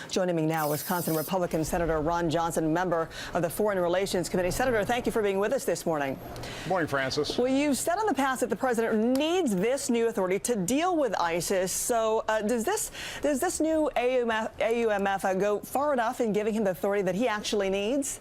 Joining me now, Wisconsin Republican Senator Ron Johnson, member of the Foreign Relations Committee. Senator, thank you for being with us this morning. Good morning, Francis. Well, you've said in the past that the president needs this new authority to deal with ISIS. So does this new AUMF go far enough in giving him the authority that he actually needs?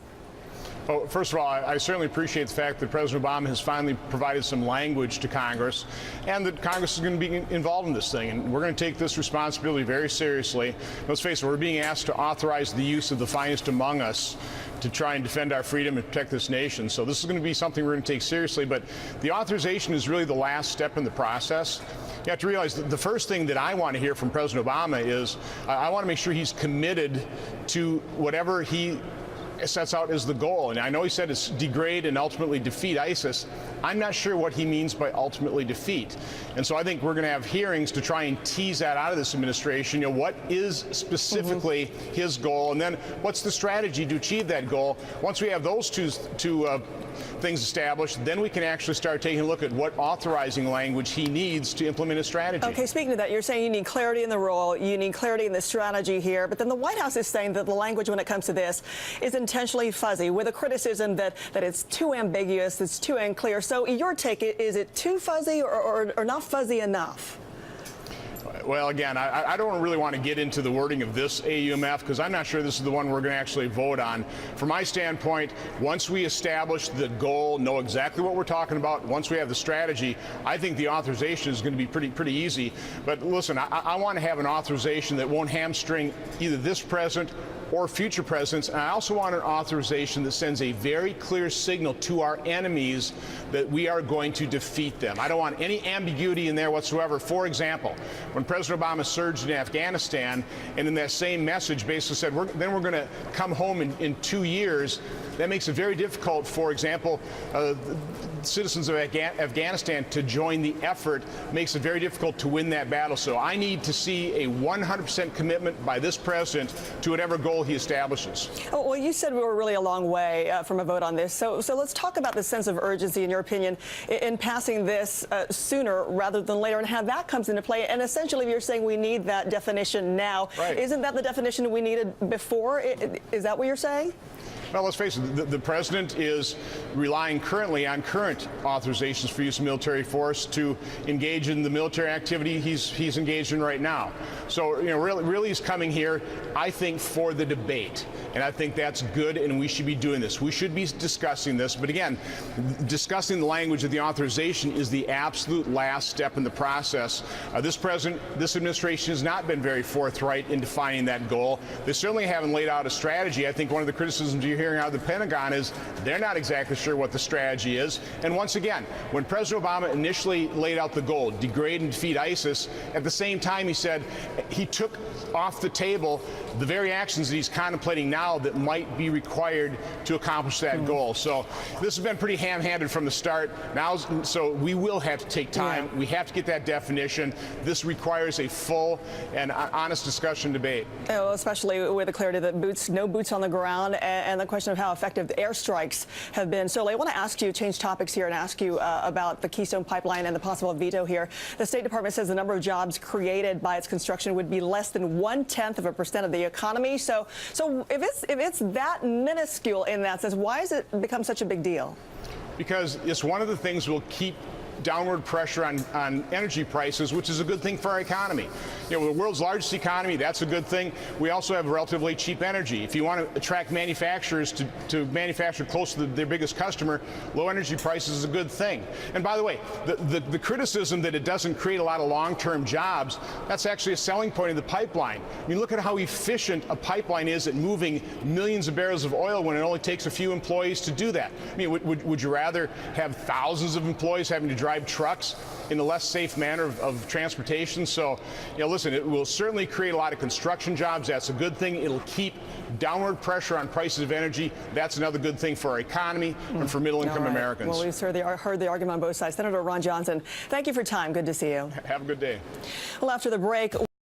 Well, first of all, I certainly appreciate the fact that President Obama has finally provided some language to Congress and that Congress is going to be involved in this thing. And we're going to take this responsibility very seriously. Let's face it, we're being asked to authorize the use of the finest among us to try and defend our freedom and protect this nation. So this is going to be something we're going to take seriously. But the authorization is really the last step in the process. You have to realize that the first thing that I want to hear from President Obama is I want to make sure he's committed to whatever he sets out as the goal. And I know he said it's degrade and ultimately defeat ISIS. I'm not sure what he means by ultimately defeat. And so I think we're going to have hearings to try and tease that out of this administration. You know, what is specifically his goal? And then what's the strategy to achieve that goal? Once we have those two things established, then we can actually start taking a look at what authorizing language he needs to implement his strategy. Okay, speaking of that, you're saying you need clarity in the role, you need clarity in the strategy here, but then the White House is saying that the language when it comes to this is intentionally fuzzy, with a criticism that it's too ambiguous, it's too unclear. So your take, is it too fuzzy or not fuzzy enough? Well, again, I don't really want to get into the wording of this AUMF because I'm not sure this is the one we're going to actually vote on. From my standpoint, once we establish the goal, know exactly what we're talking about, once we have the strategy, I think the authorization is going to be pretty easy. But listen, I want to have an authorization that won't hamstring either this president or future presidents. And I also want an authorization that sends a very clear signal to our enemies that we are going to defeat them. I don't want any ambiguity in there whatsoever. For example, when President Obama surged in Afghanistan and in that same message basically said, then we're going to come home in 2 years, that makes it very difficult, for example, citizens of Afghanistan to join the effort, makes it very difficult to win that battle. So I need to see a 100% commitment by this president to whatever goal he establishes. Oh, well, you said we were really a long way from a vote on this. So let's talk about the sense of urgency, in your opinion, in passing this sooner rather than later, and how that comes into play. And essentially, you're saying we need that definition now. Right. Isn't that the definition we needed before? Is that what you're saying? Well, let's face it, the president is relying currently on current authorizations for use of military force to engage in the military activity he's engaged in right now. So, you know, really he's coming here, I think, for the debate. And I think that's good, and we should be doing this. We should be discussing this. But again, discussing the language of the authorization is the absolute last step in the process. This administration has not been very forthright in defining that goal. They certainly haven't laid out a strategy. I think one of the criticisms you're hearing out of the Pentagon is they're not exactly sure what the strategy is. And once again, when President Obama initially laid out the goal, degrade and defeat ISIS, at the same time he said he took off the table the very actions that he's contemplating now that might be required to accomplish that goal. So this has been pretty ham-handed from the start. Now, so we will have to take time. Yeah. We have to get that definition. This requires a full and honest discussion debate. Oh, especially with the clarity that no boots on the ground, and the question of how effective the airstrikes have been. So I want to ask you, change topics here, and ask you about the Keystone Pipeline and the possible veto here. The State Department says the number of jobs created by its construction would be less than 0.1% of the economy. So if it's that minuscule in that sense, why has it become such a big deal? Because it's one of the things we'll keep downward pressure on energy prices, which is a good thing for our economy. You know, the world's largest economy, that's a good thing. We also have relatively cheap energy. If you want to attract manufacturers to manufacture close to their biggest customer, low energy prices is a good thing. And by the way, the criticism that it doesn't create a lot of long-term jobs, that's actually a selling point of the pipeline. I mean, look at how efficient a pipeline is at moving millions of barrels of oil when it only takes a few employees to do that. I mean, would you rather have thousands of employees having to drive trucks in a less safe manner of transportation? So, you know, listen, it will certainly create a lot of construction jobs. That's a good thing. It'll keep downward pressure on prices of energy. That's another good thing for our economy and for middle-income Americans. Well, we've heard the argument on both sides. Senator Ron Johnson, thank you for your time. Good to see you. Have a good day. Well, after the break.